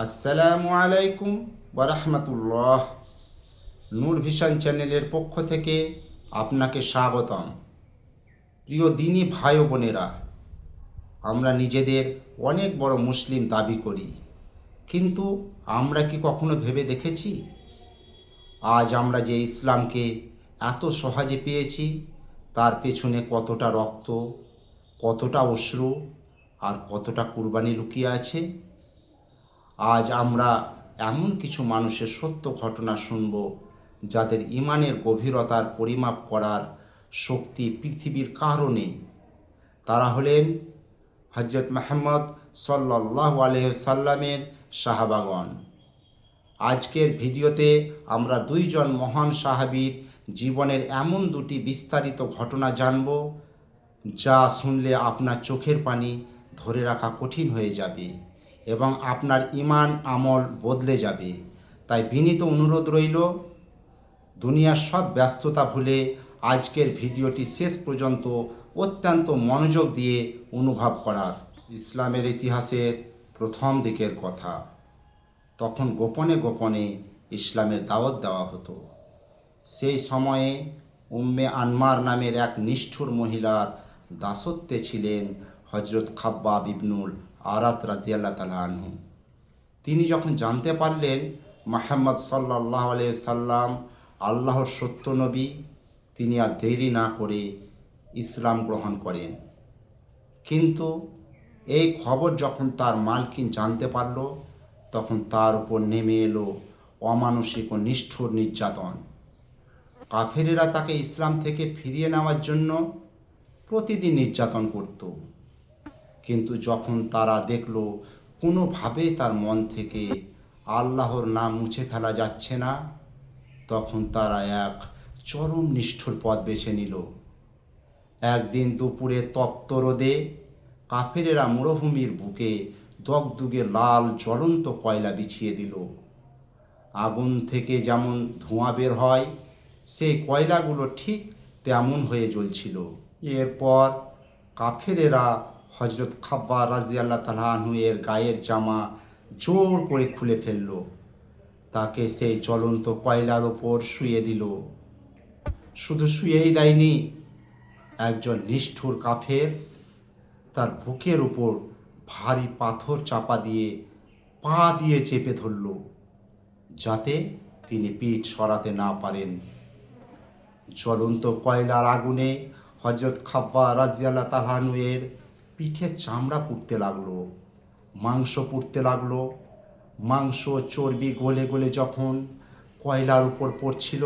আসসালামু আলাইকুম ওয়া রাহমাতুল্লাহ। নূর ভিশন চ্যানেলের পক্ষ থেকে আপনাকে স্বাগতম। প্রিয় দিনী ভাই ও বোনেরা, আমরা নিজেদের অনেক বড় মুসলিম দাবি করি, কিন্তু আমরা কি কখনো ভেবে দেখেছি আজ আমরা যে ইসলামকে এত সহজে পেয়েছি তার পেছনে কতটা রক্ত, কতটা অশ্রু আর কতটা কুরবানি লুকিয়ে আছে? আজ আমরা এমন কিছু মানুষের সত্য ঘটনা শুনব যাদের ইমানের গভীরতার পরিমাপ করার শক্তি পৃথিবীর কারও নেই। তারা হলেন হযরত মুহাম্মদ সাল্লাল্লাহু আলাইহি সাল্লামের সাহাবাগণ। আজকের ভিডিওতে আমরা দুইজন মহান সাহাবীর জীবনের এমন দুটি বিস্তারিত ঘটনা জানব যা শুনলে আপনার চোখের পানি ধরে রাখা কঠিন হয়ে যাবে এবং আপনার ঈমান আমল বদলে যাবে। তাই বিনীত অনুরোধ রইল, দুনিয়ার সব ব্যস্ততা ভুলে আজকের ভিডিওটি শেষ পর্যন্ত অত্যন্ত মনোযোগ দিয়ে অনুভব করার। ইসলামের ইতিহাসের প্রথম দিকের কথা। তখন গোপনে গোপনে ইসলামের দাওয়াত দেওয়া হতো। সেই সময়ে উম্মে আনমার নামের এক নিষ্ঠুর মহিলার দাসত্বে ছিলেন হযরত খাব্বাব ইবনুল আরাত রাদিয়াল্লাহু তাআলা আনহু। তিনি যখন জানতে পারলেন মুহাম্মদ সাল্লাল্লাহু আলাইহি সাল্লাম আল্লাহর সত্য নবী, তিনি আর দেরি না করে ইসলাম গ্রহণ করেন। কিন্তু এই খবর যখন তার মালকিন জানতে পারল, তখন তার উপর নেমে এলো অমানুষিক ও নিষ্ঠুর নির্যাতন। কাফেরেরা তাকে ইসলাম থেকে ফিরিয়ে নেওয়ার জন্য প্রতিদিন নির্যাতন করত। কিন্তু যখন তারা দেখল কোনোভাবেই তার মন থেকে আল্লাহর নাম মুছে ফেলা যাচ্ছে না, তখন তারা এক চরম নিষ্ঠুর পথ বেছে নিল। একদিন দুপুরে তপ্ত রোদে কাফেরেরা মরুভূমির বুকে দগদগে লাল জ্বলন্ত কয়লা বিছিয়ে দিল। আগুন থেকে যেমন ধোঁয়া বের হয়, সেই কয়লাগুলো ঠিক তেমন হয়ে জ্বলছিল। এরপর কাফেরেরা হযরত খাব্বাব রাদিয়াল্লাহু তাআলা আনহু এর গায়ের জামা জোর করে খুলে ফেলল। তাকে সেই জ্বলন্ত কয়লার ওপর শুইয়ে দিল। শুধু শুয়েই দেয়নি, একজন নিষ্ঠুর কাফের তার বুকের উপর ভারী পাথর চাপা দিয়ে পা দিয়ে চেপে ধরল, যাতে তিনি পিঠ সরাতে না পারেন। জ্বলন্ত কয়লার আগুনে হযরত খাব্বাব রাদিয়াল্লাহু তাআলা আনহু এর পিঠের চামড়া পুড়তে লাগলো, মাংস পুড়তে লাগলো। মাংস চর্বি গলে গলে যখন কয়লার উপর পড়ছিল,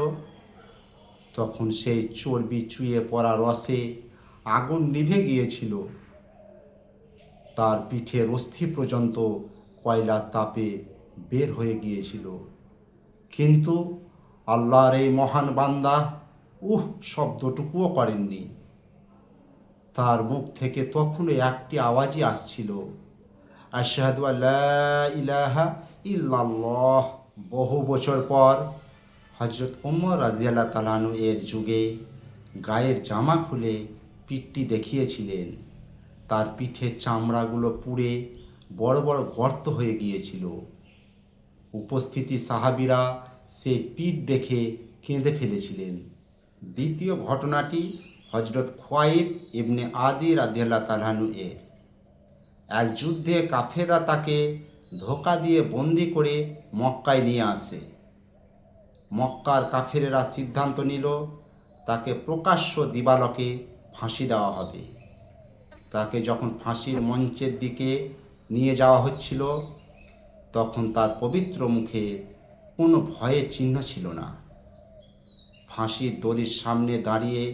তখন সেই চর্বি চুইয়ে পড়া রসে আগুন নিভে গিয়েছিল। তার পিঠের অস্থি পর্যন্ত কয়লার তাপে বের হয়ে গিয়েছিল। কিন্তু আল্লাহর এই মহান বান্দা শব্দটুকুও করেননি। তার মুখ থেকে তখনও একটি আওয়াজই আসছিল, আশহাদু আল্লা ইলাহা ইল্লাল্লাহ। বহু বছর পর হযরত ওমর রাদিয়াল্লাহু তাআলা আনহু এর যুগে গায়ের জামা খুলে পিঠটি দেখিয়েছিলেন। তার পিঠের চামড়াগুলো পুড়ে বড় বড় গর্ত হয়ে গিয়েছিল। উপস্থিতি সাহাবীরা সেই পিঠ দেখে কেঁদে ফেলেছিলেন। দ্বিতীয় ঘটনাটি হযরত খুয়াইব ইবনে আদি রাদিয়াল্লাহু তাআলা আনহু এর। এক যুদ্ধে কাফেররা তাকে ধোঁকা দিয়ে বন্দি করে মক্কায় নিয়ে আসে। মক্কার কাফেরেরা সিদ্ধান্ত নিল তাকে প্রকাশ্য দিবালোকে ফাঁসি দেওয়া হবে। তাকে যখন ফাঁসির মঞ্চের দিকে নিয়ে যাওয়া হচ্ছিল, তখন তার পবিত্র মুখে কোনো ভয়ের চিহ্ন ছিল না। ফাঁসির দড়ির সামনে দাঁড়িয়ে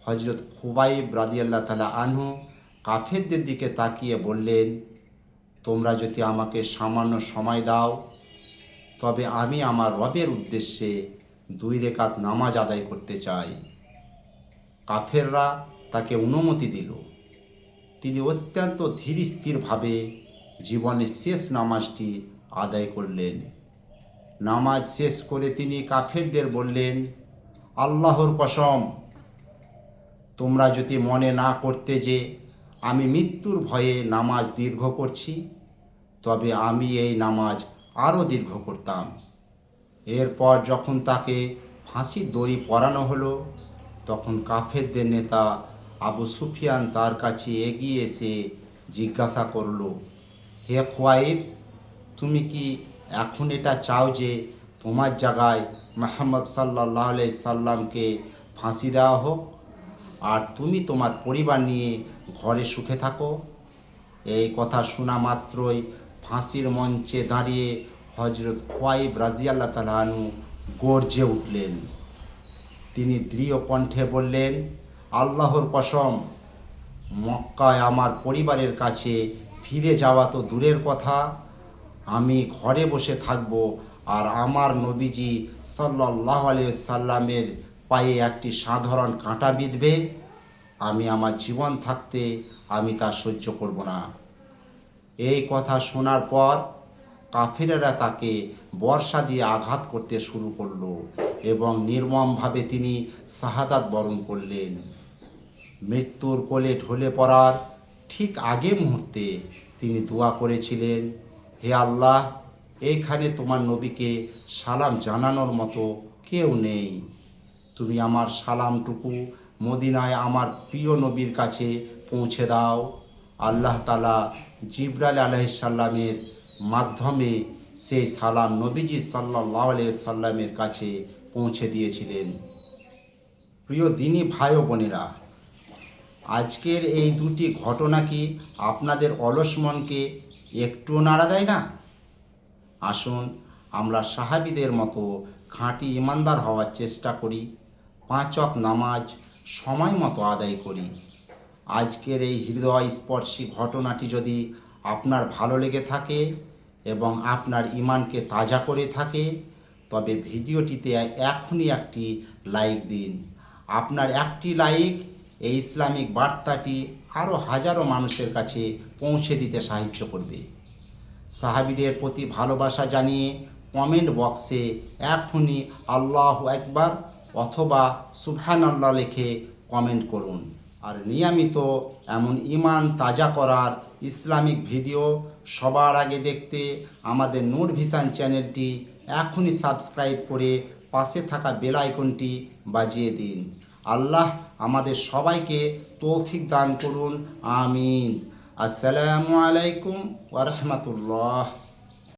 হযরত খুবাইব রাদিয়াল্লাহু তাআলা আনহু কাফেরদের দিকে তাকিয়ে বললেন, তোমরা যদি আমাকে সামান্য সময় দাও, তবে আমি আমার রবের উদ্দেশ্যে 2 রাকাত নামাজ আদায় করতে চাই। কাফেররা তাকে অনুমতি দিল। তিনি অত্যন্ত ধীর স্থিরভাবে জীবনের শেষ নামাজটি আদায় করলেন। নামাজ শেষ করে তিনি কাফেরদের বললেন, আল্লাহর কসম, তোমরা যদি মনে না করতে যে আমি মৃত্যুর ভয়ে নামাজ দীর্ঘ করছি, তবে আমি এই নামাজ আরও দীর্ঘ করতাম। এরপর যখন তাকে ফাঁসির দড়ি পরানো হলো, তখন কাফেরদের নেতা আবু সুফিয়ান তার কাছে এগিয়ে এসে জিজ্ঞাসা করল, হে খোয়াইব, তুমি কি এখন এটা চাও যে তোমার জায়গায় মুহাম্মদ সাল্লাল্লাহু আলাইহি সাল্লামকে ফাঁসি দেওয়া হোক আর তুমি তোমার পরিবার নিয়ে ঘরে সুখে থাকো? এই কথা শোনা মাত্রই ফাঁসির মঞ্চে দাঁড়িয়ে হযরত খোয়াইব রাদিয়াল্লাহু তাআলা আনহু গর্জে উঠলেন। তিনি দৃঢ় কণ্ঠে বললেন, আল্লাহর কসম, মক্কায় আমার পরিবারের কাছে ফিরে যাওয়া তো দূরের কথা, আমি ঘরে বসে থাকব আর আমার নবীজি সাল্লাল্লাহু আলাইহি সাল্লামের পায়ে একটি সাধারণ কাঁটা বিঁধবে, আমি আমার জীবন থাকতে আমি তা সহ্য করব না। এই কথা শোনার পর কাফিরেরা তাকে বর্ষা দিয়ে আঘাত করতে শুরু করলো এবং নির্মমভাবে তিনি শাহাদাত বরণ করলেন। মৃত্যুর কোলে ঢলে পড়ার ঠিক আগে মুহূর্তে তিনি দোয়া করেছিলেন, হে আল্লাহ, এইখানে তোমার নবীকে সালাম জানানোর মতো কেউ নেই। তুমি আমার সালামটুকু মদিনায় আমার প্রিয় নবীর কাছে পৌঁছে দাও। আল্লাহ তাআলা জিবরাইল আলাইহিস সালামের মাধ্যমে সেই সালাম নবীজি সাল্লাল্লাহু আলাইহি সাল্লামের কাছে পৌঁছে দিয়েছিলেন। প্রিয় দিনী ভাই ও বোনেরা, আজকের এই দুটি ঘটনা কি আপনাদের অলস মনকে একটুও নাড়া দেয় না? আসুন আমরা সাহাবীদের মতো খাঁটি ইমানদার হওয়ার চেষ্টা করি, 5 ওয়াক্ত নামাজ সময় মতো আদায় করি। আজকের এই হৃদয়স্পর্শী ঘটনাটি যদি আপনার ভালো লেগে থাকে এবং আপনার ইমানকে তাজা করে থাকে, তবে ভিডিওটিতে এখনই একটি লাইক দিন। আপনার একটি লাইক এই ইসলামিক বার্তাটি আরও হাজারো মানুষের কাছে পৌঁছে দিতে সাহায্য করবে। সাহাবীদের প্রতি ভালোবাসা জানিয়ে কমেন্ট বক্সে এখনই আল্লাহু আকবার অথবা সুবহানাল্লাহ লিখে কমেন্ট করুন। আর নিয়মিত এমন ইমান তাজা করার ইসলামিক ভিডিও সবার আগে দেখতে আমাদের নূর ভিশন চ্যানেলটি এখনই সাবস্ক্রাইব করে পাশে থাকা বেল আইকনটি বাজিয়ে দিন। আল্লাহ আমাদের সবাইকে তৌফিক দান করুন, আমিন। আসসালামু আলাইকুম ওয়া রাহমাতুল্লাহ।